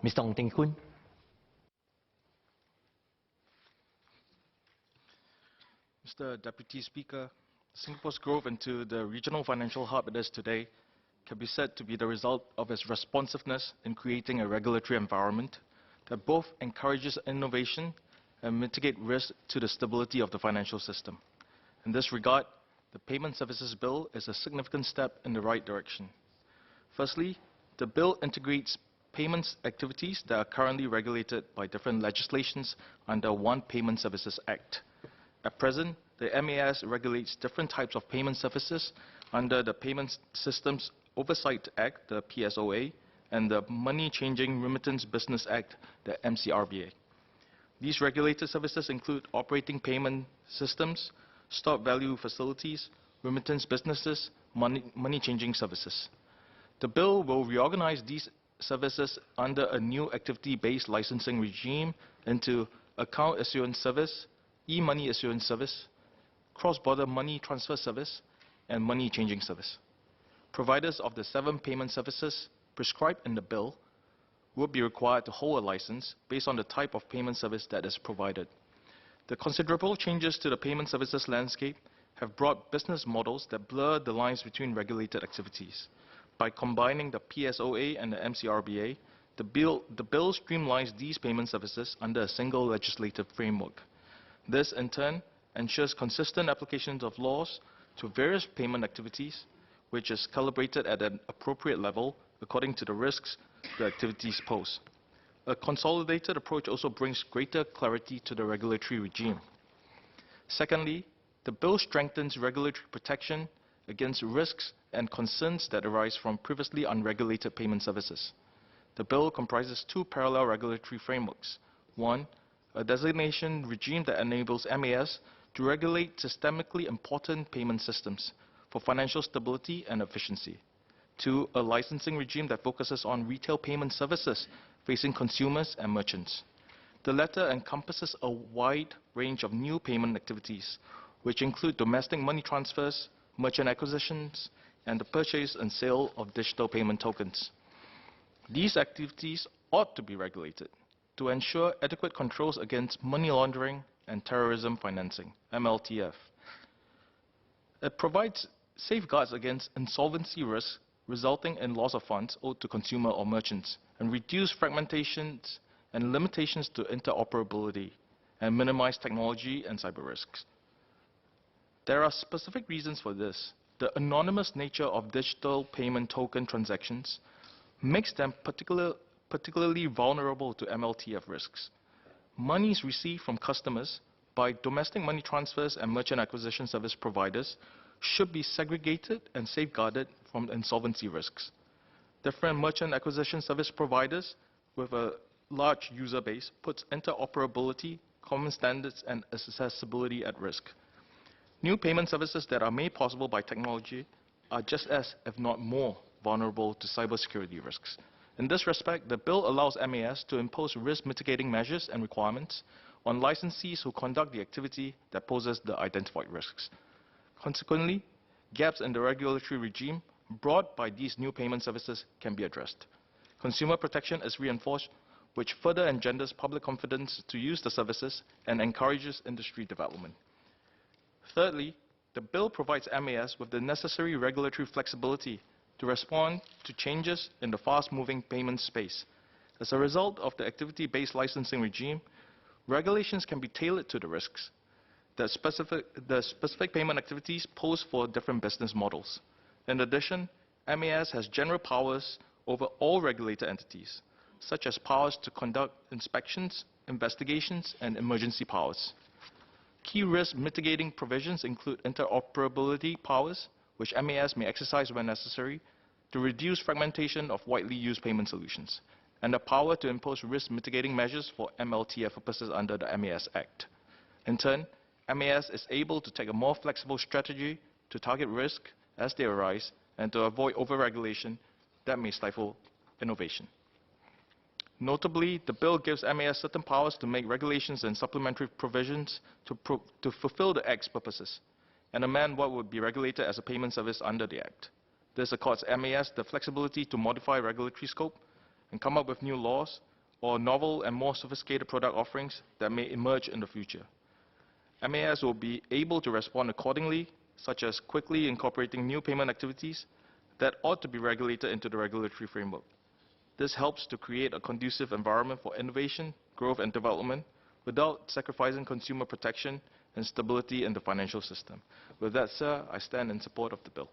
Mr. Ong Teng Koon. Mr. Deputy Speaker, Singapore's growth into the regional financial hub it is today can be said to be the result of its responsiveness in creating a regulatory environment that both encourages innovation and mitigate risk to the stability of the financial system. In this regard, the Payment Services Bill is a significant step in the right direction. Firstly, the bill integrates payments activities that are currently regulated by different legislations under one Payment Services Act. At present, the MAS regulates different types of payment services under the Payment Systems Oversight Act, the PSOA, and the Money Changing Remittance Business Act, the MCRBA. These regulated services include operating payment systems, stock value facilities, remittance businesses, money changing services. The bill will reorganize these services under a new activity-based licensing regime into account issuance service, e-money issuance service, cross-border money transfer service, and money changing service. Providers of the 7 payment services prescribed in the bill will be required to hold a license based on the type of payment service that is provided. The considerable changes to the payment services landscape have brought business models that blur the lines between regulated activities. By combining the PSOA and the MCRBA, the bill streamlines these payment services under a single legislative framework. This, in turn, ensures consistent applications of laws to various payment activities, which is calibrated at an appropriate level according to the risks the activities pose. A consolidated approach also brings greater clarity to the regulatory regime. Secondly, the bill strengthens regulatory protection against risks and concerns that arise from previously unregulated payment services. The bill comprises 2 parallel regulatory frameworks. One, a designation regime that enables MAS to regulate systemically important payment systems for financial stability and efficiency. 2, a licensing regime that focuses on retail payment services facing consumers and merchants. The latter encompasses a wide range of new payment activities, which include domestic money transfers, merchant acquisitions, and the purchase and sale of digital payment tokens. These activities ought to be regulated to ensure adequate controls against money laundering and terrorism financing, MLTF. It provides safeguards against insolvency risks resulting in loss of funds owed to consumer or merchants, and reduce fragmentations and limitations to interoperability, and minimize technology and cyber risks. There are specific reasons for this. The anonymous nature of digital payment token transactions makes them particularly vulnerable to MLTF risks. Monies received from customers by domestic money transfers and merchant acquisition service providers should be segregated and safeguarded from insolvency risks. Different merchant acquisition service providers with a large user base puts interoperability, common standards, and accessibility at risk. New payment services that are made possible by technology are just as, if not more, vulnerable to cybersecurity risks. In this respect, the bill allows MAS to impose risk mitigating measures and requirements on licensees who conduct the activity that poses the identified risks. Consequently, gaps in the regulatory regime brought by these new payment services can be addressed. Consumer protection is reinforced, which further engenders public confidence to use the services and encourages industry development. Thirdly, the bill provides MAS with the necessary regulatory flexibility to respond to changes in the fast-moving payment space. As a result of the activity-based licensing regime, regulations can be tailored to the risks that the specific payment activities pose for different business models. In addition, MAS has general powers over all regulated entities, such as powers to conduct inspections, investigations, and emergency powers. Key risk mitigating provisions include interoperability powers, which MAS may exercise when necessary to reduce fragmentation of widely used payment solutions, and the power to impose risk mitigating measures for MLTF purposes under the MAS Act. In turn, MAS is able to take a more flexible strategy to target risk as they arise and to avoid overregulation that may stifle innovation. Notably, the bill gives MAS certain powers to make regulations and supplementary provisions to fulfill the Act's purposes and amend what would be regulated as a payment service under the Act. This accords MAS the flexibility to modify regulatory scope and come up with new laws or novel and more sophisticated product offerings that may emerge in the future. MAS will be able to respond accordingly, such as quickly incorporating new payment activities that ought to be regulated into the regulatory framework. This helps to create a conducive environment for innovation, growth and development without sacrificing consumer protection and stability in the financial system. With that, sir, I stand in support of the bill.